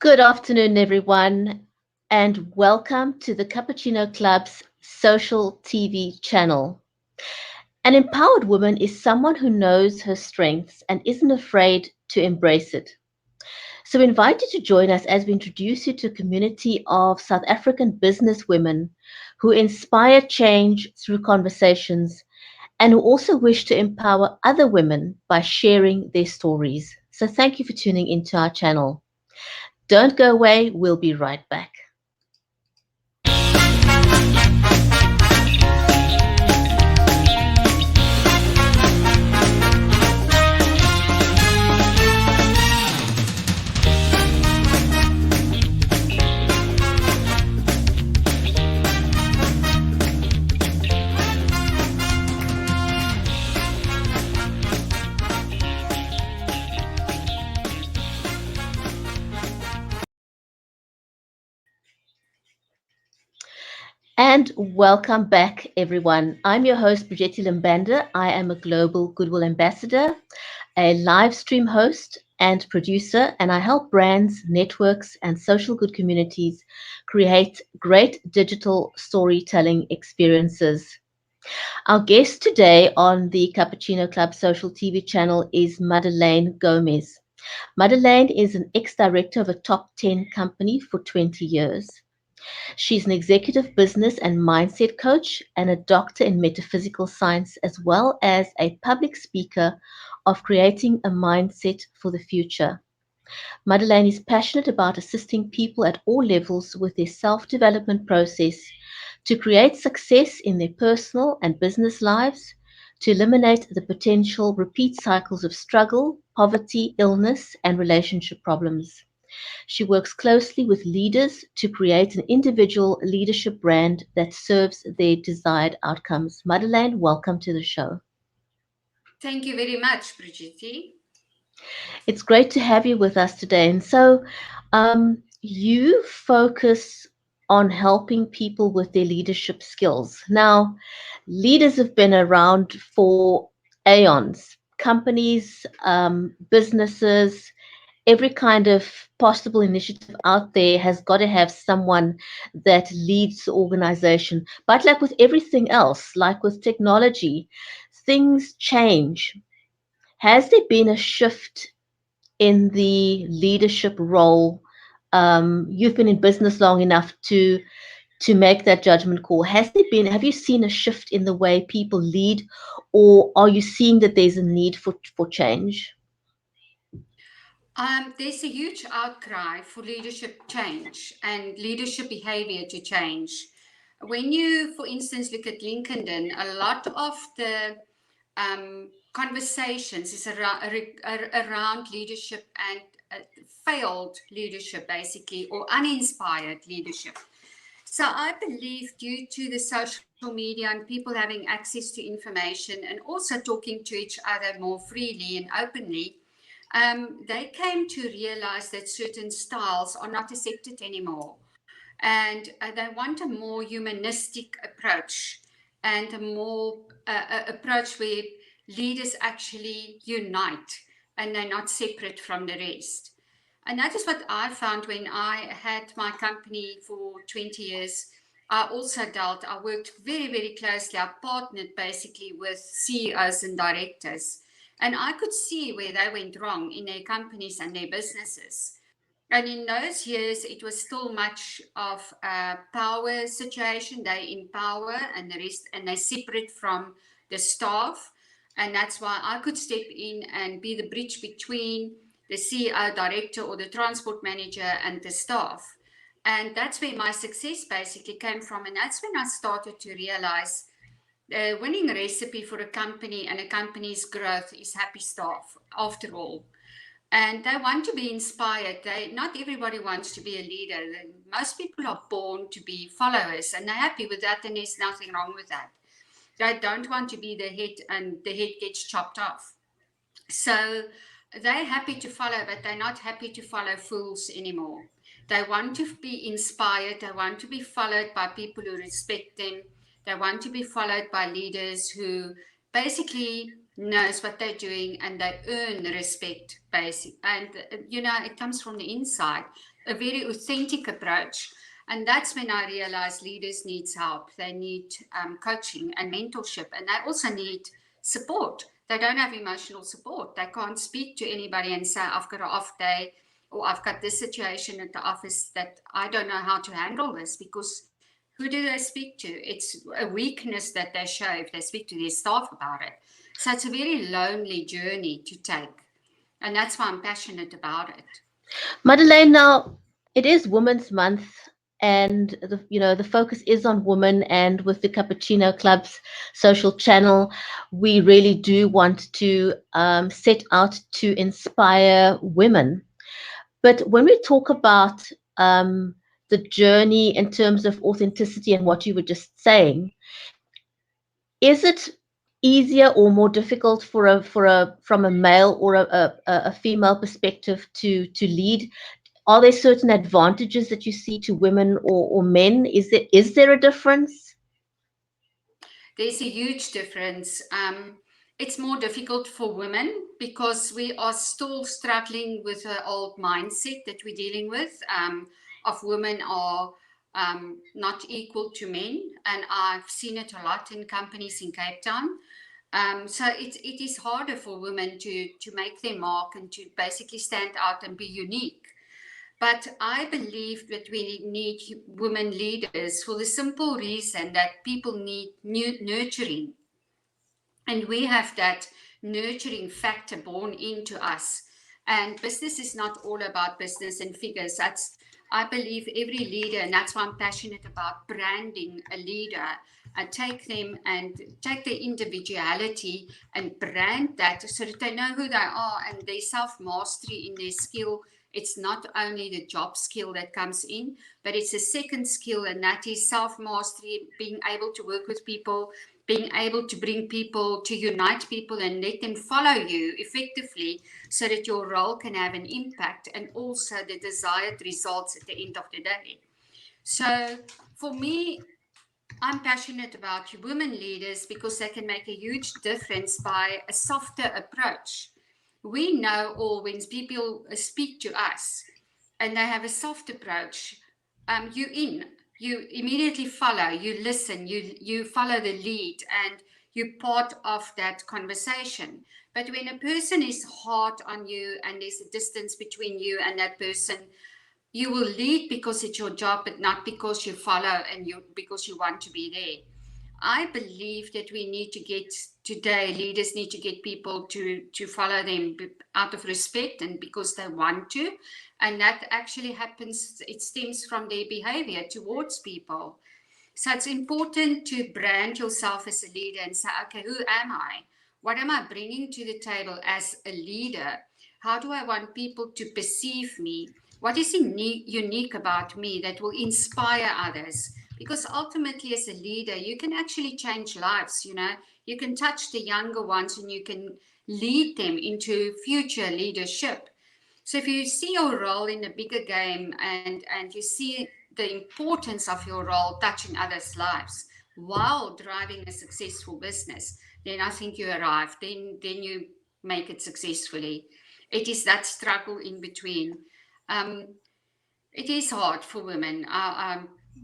Good afternoon, everyone, and welcome to the CuppaChino Club's social TV channel. An empowered woman is someone who knows her strengths and isn't afraid to embrace it. So, we invite you to join us as we introduce you to a community of South African business women who inspire change through conversations and who also wish to empower other women by sharing their stories. So, thank you for tuning into our channel. Don't go away, we'll be right back. And welcome back, everyone. I'm your host, Brigitte Limbanda. I am a Global Goodwill Ambassador, a live stream host and producer, and I help brands, networks, and social good communities create great digital storytelling experiences. Our guest today on the CuppaChino Club social TV channel is Madelaine Gomes. Madelaine is an ex-director of a top 10 company for 20 years. She's an executive business and mindset coach and a doctor in metaphysical science, as well as a public speaker of creating a mindset for the future. Madelaine is passionate about assisting people at all levels with their self development process to create success in their personal and business lives, to eliminate the potential repeat cycles of struggle, poverty, illness, and relationship problems. She works closely with leaders to create an individual leadership brand that serves their desired outcomes. Madelaine, welcome to the show. Thank you very much, Brigitte. It's great to have you with us today. And so, you focus on helping people with their leadership skills. Now, leaders have been around for aeons. Companies, businesses, every kind of possible initiative out there has got to have someone that leads the organization. But like with everything else, like with technology, things change. Has there been a shift in the leadership role? You've been in business long enough to make that judgment call. Has there been? Have you seen a shift in the way people lead, or are you seeing that there's a need for change? There's a huge outcry for leadership change and leadership behavior to change. When you, for instance, look at LinkedIn, a lot of the conversations is around leadership and failed leadership, basically, or uninspired leadership. So I believe due to the social media and people having access to information and also talking to each other more freely and openly, they came to realize that certain styles are not accepted anymore. And they want a more humanistic approach and a more approach where leaders actually unite and they're not separate from the rest. And that is what I found when I had my company for 20 years. I worked very, very closely. I partnered basically with CEOs and directors. And I could see where they went wrong in their companies and their businesses. And in those years, it was still much of a power situation. They empower and the rest, and they separate from the staff. And that's why I could step in and be the bridge between the CEO, director, or the transport manager and the staff. And that's where my success basically came from. And that's when I started to realize the winning recipe for a company and a company's growth is happy staff, after all. And they want to be inspired. Not everybody wants to be a leader. Most people are born to be followers, and they're happy with that, and there's nothing wrong with that. They don't want to be the head, and the head gets chopped off. So they're happy to follow, but they're not happy to follow fools anymore. They want to be inspired. They want to be followed by people who respect them. They want to be followed by leaders who basically knows what they're doing and they earn respect, basic. And, it comes from the inside, a very authentic approach. And that's when I realized leaders need help. They need coaching and mentorship, and they also need support. They don't have emotional support. They can't speak to anybody and say, I've got an off day, or I've got this situation at the office that I don't know how to handle this, because who do they speak to? It's a weakness that they show if they speak to their staff about it. So it's a very lonely journey to take. And that's why I'm passionate about it. Madelaine, now it is Women's Month, and the focus is on women. And with the CuppaChino Club's social channel, we really do want to set out to inspire women. But when we talk about the journey in terms of authenticity and what you were just saying, is it easier or more difficult for a from a male or a female perspective to lead? Are there certain advantages that you see to women or men? Is there a difference? There's a huge difference. It's more difficult for women because we are still struggling with an old mindset that we're dealing with, of women are not equal to men. And I've seen it a lot in companies in Cape Town. So it is harder for women to make their mark and to basically stand out and be unique. But I believe that we need women leaders for the simple reason that people need nurturing. And we have that nurturing factor born into us. And business is not all about business and figures. I believe every leader, and that's why I'm passionate about branding a leader. I take them and take their individuality and brand that so that they know who they are and their self mastery in their skill. It's not only the job skill that comes in, but it's a second skill, and that is self mastery, being able to work with people, being able to bring people, to unite people and let them follow you effectively so that your role can have an impact and also the desired results at the end of the day. So for me, I'm passionate about women leaders because they can make a huge difference by a softer approach. We know all when people speak to us and they have a soft approach, you immediately follow, you listen, you follow the lead, and you're part of that conversation. But when a person is hard on you and there's a distance between you and that person, you will lead because it's your job, but not because you follow and you because you want to be there. I believe that we need to get today, leaders need to get people to follow them out of respect and because they want to. And that actually happens, it stems from their behavior towards people. So it's important to brand yourself as a leader and say, okay, who am I? What am I bringing to the table as a leader? How do I want people to perceive me? What is unique about me that will inspire others? Because ultimately, as a leader, you can actually change lives. You can touch the younger ones and you can lead them into future leadership. So if you see your role in the bigger game and you see the importance of your role touching others' lives while driving a successful business, then I think you arrive. Then you make it successfully. It is that struggle in between. Um, it is hard for women.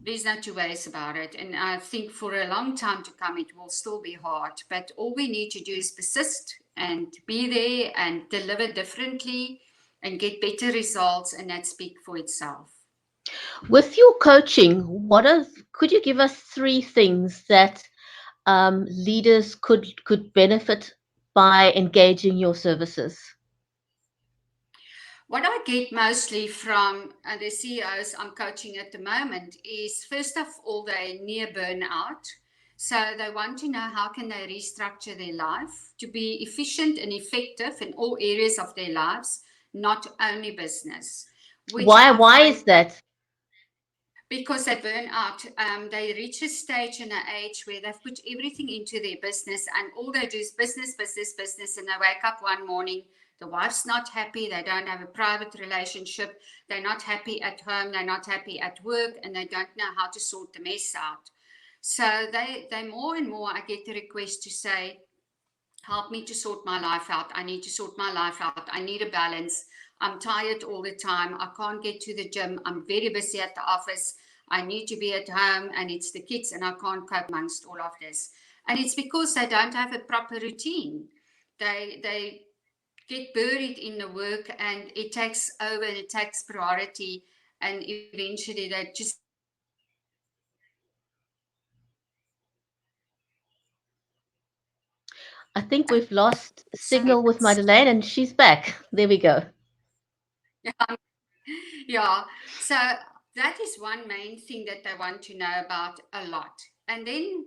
There's no two ways about it. And I think for a long time to come, it will still be hard. But all we need to do is persist and be there and deliver differently and get better results, and that speak for itself. With your coaching, could you give us three things that leaders could benefit by engaging your services? What I get mostly from the CEOs I'm coaching at the moment is, first of all, they're near burnout. So they want to know how can they restructure their life to be efficient and effective in all areas of their lives, not only business, which I Why find is that? because they burn out. They reach a stage and an age where they've put everything into their business and all they do is business, business, business. And they wake up one morning, the wife's not happy, they don't have a private relationship, they're not happy at home, they're not happy at work, and they don't know how to sort the mess out. So they more and more, I get the request to say, help me to sort my life out. I need to sort my life out. I need a balance. I'm tired all the time. I can't get to the gym. I'm very busy at the office. I need to be at home, and it's the kids, and I can't cope amongst all of this. And it's because they don't have a proper routine. They get buried in the work, and it takes over and it takes priority, and eventually they just get I think we've lost so signal with it's Madelaine, and she's back. There we go. yeah. So that is one main thing that they want to know about a lot. And then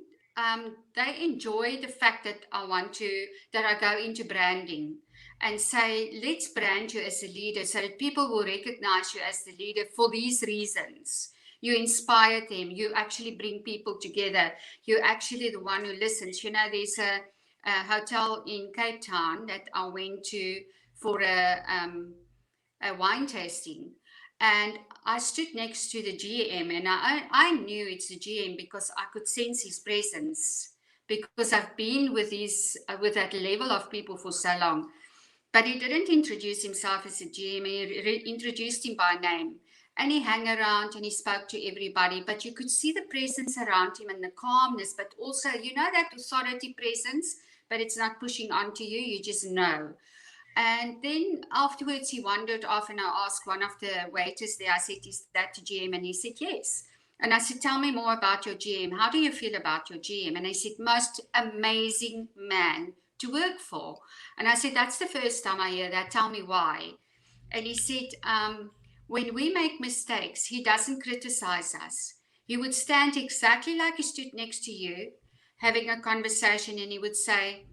they enjoy the fact that that I go into branding and say, let's brand you as a leader so that people will recognize you as the leader for these reasons. You inspire them. You actually bring people together. You're actually the one who listens. You know, there's a hotel in Cape Town that I went to for a wine tasting. And I stood next to the GM, and I knew it's the GM because I could sense his presence, because I've been with that level of people for so long. But he didn't introduce himself as a GM. He introduced him by name. And he hung around and he spoke to everybody. But you could see the presence around him and the calmness, but also, you know, that authority presence, but it's not pushing onto you. You just know. And then afterwards, he wandered off, and I asked one of the waiters there, I said, is that the GM? And he said, yes. And I said, tell me more about your GM. How do you feel about your GM? And he said, most amazing man to work for. And I said, that's the first time I hear that. Tell me why. And he said, when we make mistakes, he doesn't criticize us. He would stand exactly like he stood next to you, having a conversation, and he would say,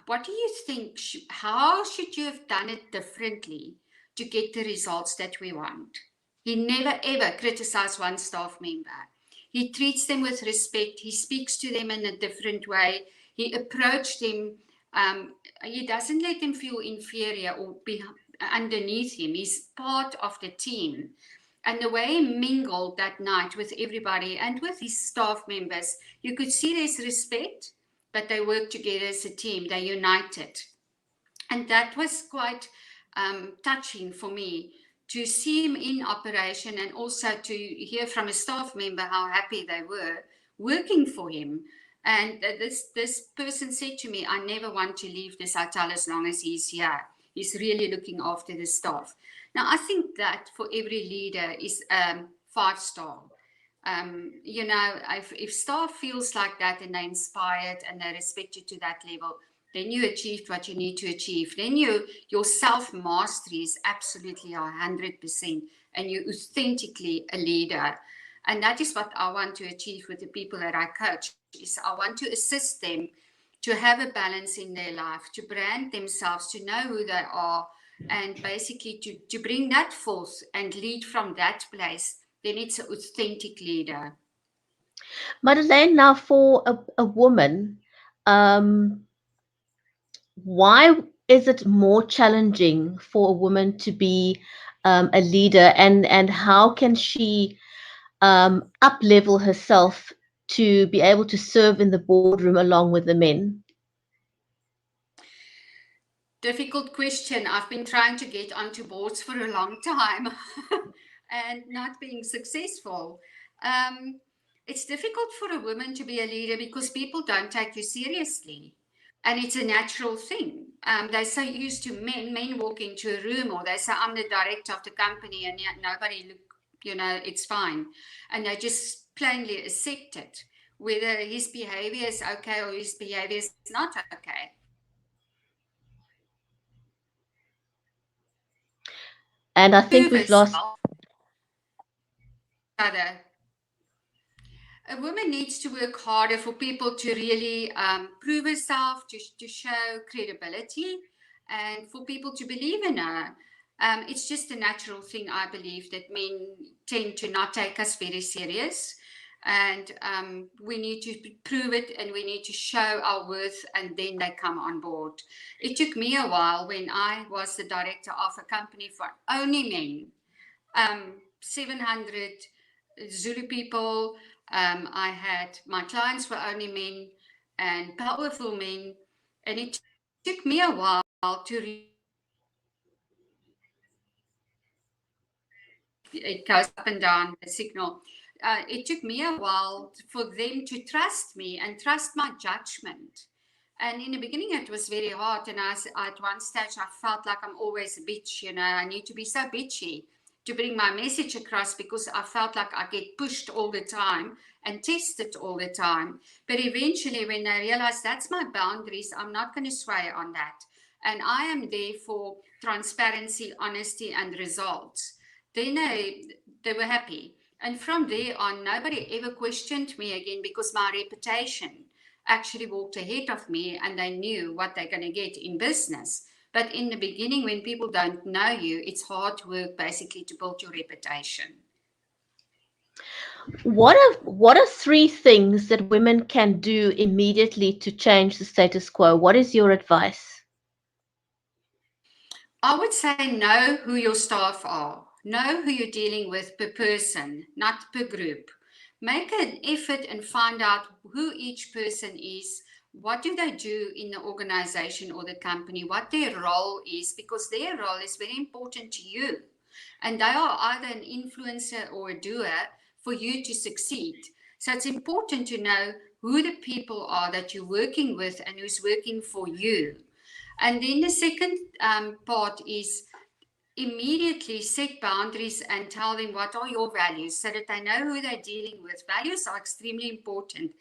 what do you think? How should you have done it differently to get the results that we want? He never ever criticized one staff member. He treats them with respect. He speaks to them in a different way. He approached them. He doesn't let them feel inferior or be underneath him. He's part of the team. And the way he mingled that night with everybody and with his staff members, you could see there's respect, but they work together as a team. They united. And that was quite touching for me to see him in operation, and also to hear from a staff member how happy they were working for him. And this person said to me, I never want to leave this hotel as long as he's here. He's really looking after the staff. Now, I think that for every leader is 5-star. You know, if staff feels like that and they're inspired and they respect you to that level, then you achieved what you need to achieve. Then your self-mastery is absolutely 100%, and you're authentically a leader. And that is what I want to achieve with the people that I coach, is I want to assist them to have a balance in their life, to brand themselves, to know who they are, and basically to bring that forth and lead from that place. Then it's an authentic leader. Madelaine, now for a woman, um, why is it more challenging for a woman to be a leader, and how can she up level herself to be able to serve in the boardroom along with the men? Difficult question. I've been trying to get onto boards for a long time and not being successful. Um, it's difficult for a woman to be a leader because people don't take you seriously. And it's a natural thing. They're so used to men walk into a room, or they say, I'm the director of the company, and yet nobody look, you know, it's fine. And they just plainly accept it, whether his behavior is okay or his behavior is not okay. And I think Prove we've lost. herself. Other. A woman needs to work harder for people to really prove herself, to show credibility, and for people to believe in her. It's just a natural thing, I believe, that men tend to not take us very serious. And we need to prove it, and we need to show our worth, and then they come on board. It took me a while when I was the director of a company for only men, 700 Zulu people. I had my clients were only men and powerful men. And it took me a while to it goes up and down the signal. It took me a while for them to trust me and trust my judgment. And in the beginning, it was very hard. And at one stage, I felt like I'm always a bitch. I need to be so bitchy to bring my message across because I felt like I get pushed all the time and tested all the time. But eventually, when I realized that's my boundaries, I'm not going to sway on that. And I am there for transparency, honesty, and results. Then they were happy. And from there on, nobody ever questioned me again because my reputation actually walked ahead of me and they knew what they're going to get in business. But in the beginning, when people don't know you, it's hard work basically to build your reputation. What are three things that women can do immediately to change the status quo? What is your advice? I would say know who your staff are. Know who you're dealing with per person, not per group. Make an effort and find out who each person is. What do they do in the organization or the company? What their role is, because their role is very important to you. And they are either an influencer or a doer for you to succeed. So it's important to know who the people are that you're working with and who's working for you. And then the second part is immediately set boundaries and tell them what are your values so that they know who they're dealing with. Values are extremely important.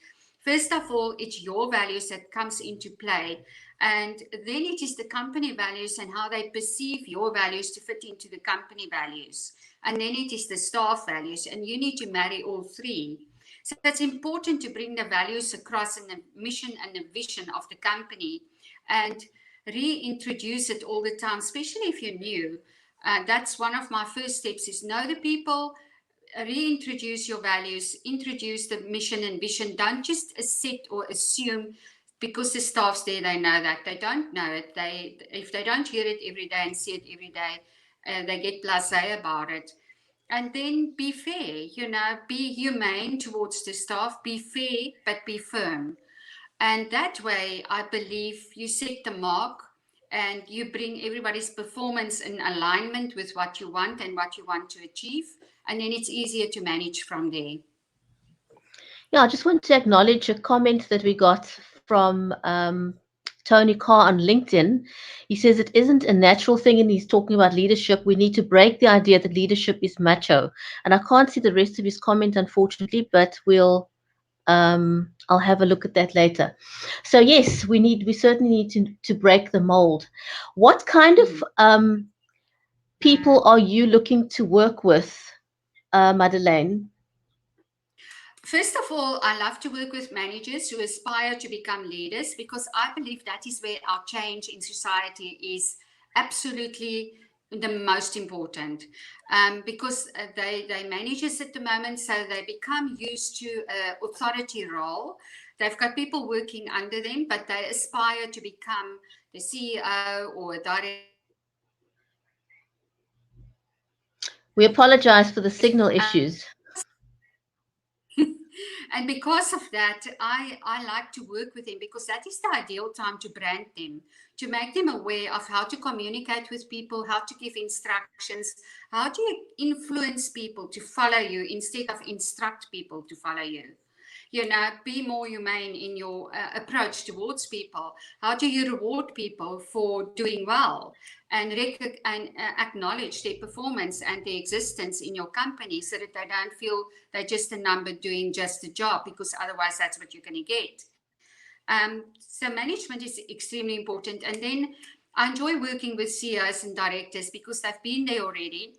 First of all, it's your values that comes into play. And then it is the company values and how they perceive your values to fit into the company values. And then it is the staff values. And you need to marry all three. So it's important to bring the values across in the mission and the vision of the company and reintroduce it all the time, especially if you're new. That's one of my first steps is know the people, reintroduce your values, introduce the mission and vision. Don't just accept or assume because the staff's there, they know that. They don't know it. If they don't hear it every day and see it every day, they get blasé about it. And then be fair, be humane towards the staff, be fair, but be firm. And that way, I believe you set the mark and you bring everybody's performance in alignment with what you want and what you want to achieve. And then it's easier to manage from there. Yeah, I just want to acknowledge a comment that we got from Tony Carr on LinkedIn. He says it isn't a natural thing, and he's talking about leadership. We need to break the idea that leadership is macho. And I can't see the rest of his comment, unfortunately, but I'll have a look at that later. So yes, we certainly need to break the mold. What kind of people are you looking to work with, Madelaine? First of all, I love to work with managers who aspire to become leaders because I believe that is where our change in society is absolutely the most important. Because they managers at the moment, so they become used to an authority role. They've got people working under them, but they aspire to become the CEO or a director or whatever it is. We apologize for the signal issues. And because of that, I like to work with them because that is the ideal time to brand them, to make them aware of how to communicate with people, how to give instructions, how do you influence people to follow you instead of instruct people to follow you. Be more humane in your approach towards people. How do you reward people for doing well and, acknowledge their performance and their existence in your company so that they don't feel they're just a number doing just a job, because otherwise that's what you're going to get. So management is extremely important. And then I enjoy working with CEOs and directors because they've been there already.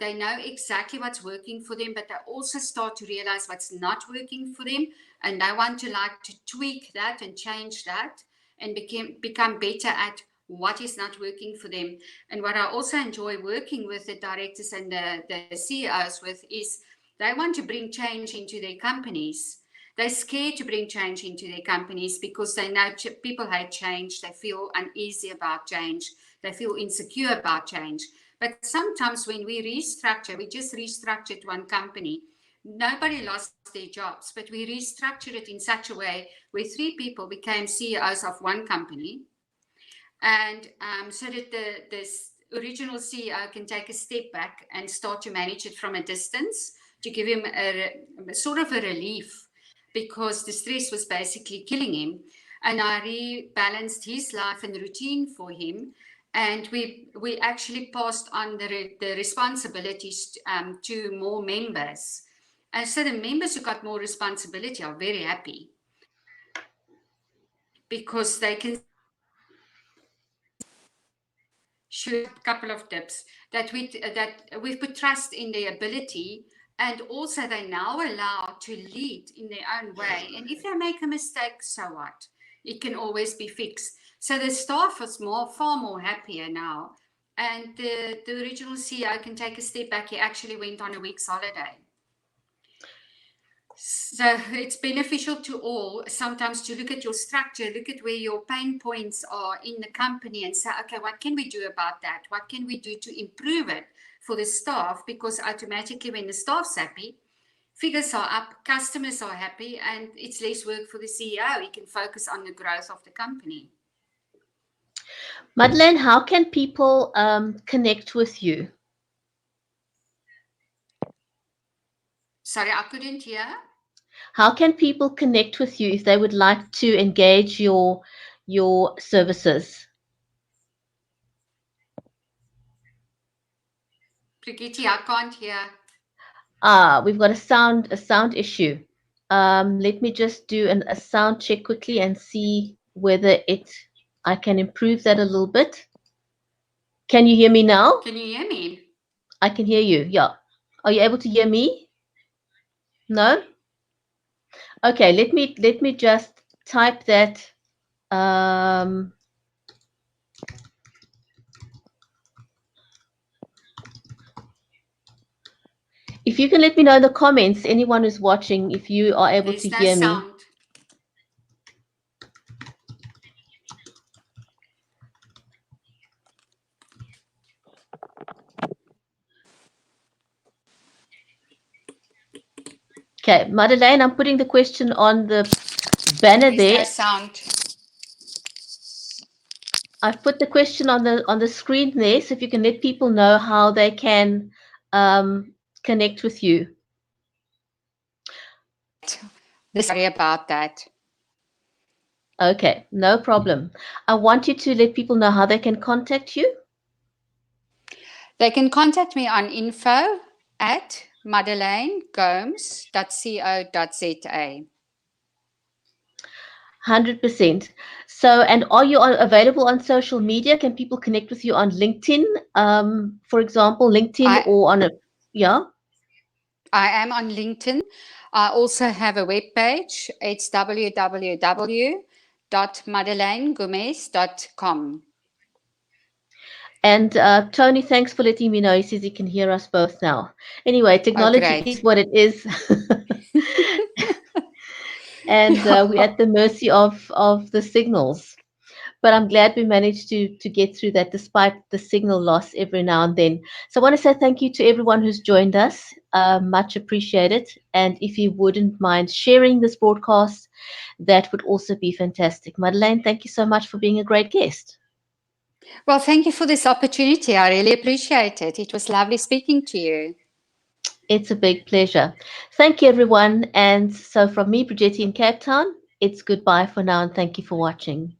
They know exactly what's working for them, but they also start to realize what's not working for them. And they want to like to tweak that and change that and become better at what is not working for them. And what I also enjoy working with the directors and the CEOs with is they want to bring change into their companies. They're scared to bring change into their companies because they know people hate change. They feel uneasy about change. They feel insecure about change. But sometimes when we restructure, we just restructured one company. Nobody lost their jobs, but we restructured it in such a way where 3 people became CEOs of one company, and so that this original CEO can take a step back and start to manage it from a distance, to give him a sort of a relief, because the stress was basically killing him. And I rebalanced his life and routine for him, and we actually passed on the responsibilities to more members. And so the members who got more responsibility are very happy, because they can shoot a couple of tips that we've put trust in their ability, and also they're now allowed to lead in their own way. And if they make a mistake, so what? It can always be fixed. So the staff is far more happier now. And the original CEO can take a step back. He actually went on a week's holiday. So it's beneficial to all sometimes to look at your structure, look at where your pain points are in the company, and say, okay, what can we do about that? What can we do to improve it for the staff? Because automatically when the staff's happy, figures are up, customers are happy, and it's less work for the CEO. He can focus on the growth of the company. Madelaine, how can people connect with you? Sorry, I couldn't hear. How can people connect with you if they would like to engage your services? Brigitte, I can't hear. We've got a sound issue. Let me just do a sound check quickly and see whether I can improve that a little bit. Can you hear me now? Can you hear me? I can hear you. Yeah. Are you able to hear me? No? Okay, let me just type that. If you can let me know in the comments, anyone who's watching, if you are able to There's no hear me. sound. Okay, Madelaine, I'm putting the question on the banner There's there. no sound. I've put the question on the screen there, so if you can let people know how they can connect with you. Sorry about that. Okay, no problem. I want you to let people know how they can contact you. They can contact me on info@madelainegomes.co.za. 100%. So, and are you available on social media? Can people connect with you on LinkedIn, for example, LinkedIn or on yeah? I am on LinkedIn. I also have a webpage. It's www.madelainegomes.com. And Tony, thanks for letting me know. He says he can hear us both now. Anyway, technology is what it is. And we're at the mercy of the signals. But I'm glad we managed to get through that despite the signal loss every now and then. So I want to say thank you to everyone who's joined us. Much appreciated. And if you wouldn't mind sharing this broadcast, that would also be fantastic. Madelaine, thank you so much for being a great guest. Well, thank you for this opportunity. I really appreciate it. It was lovely speaking to you. It's a big pleasure. Thank you, everyone. And so from me, Brigitte in Cape Town, it's goodbye for now, and thank you for watching.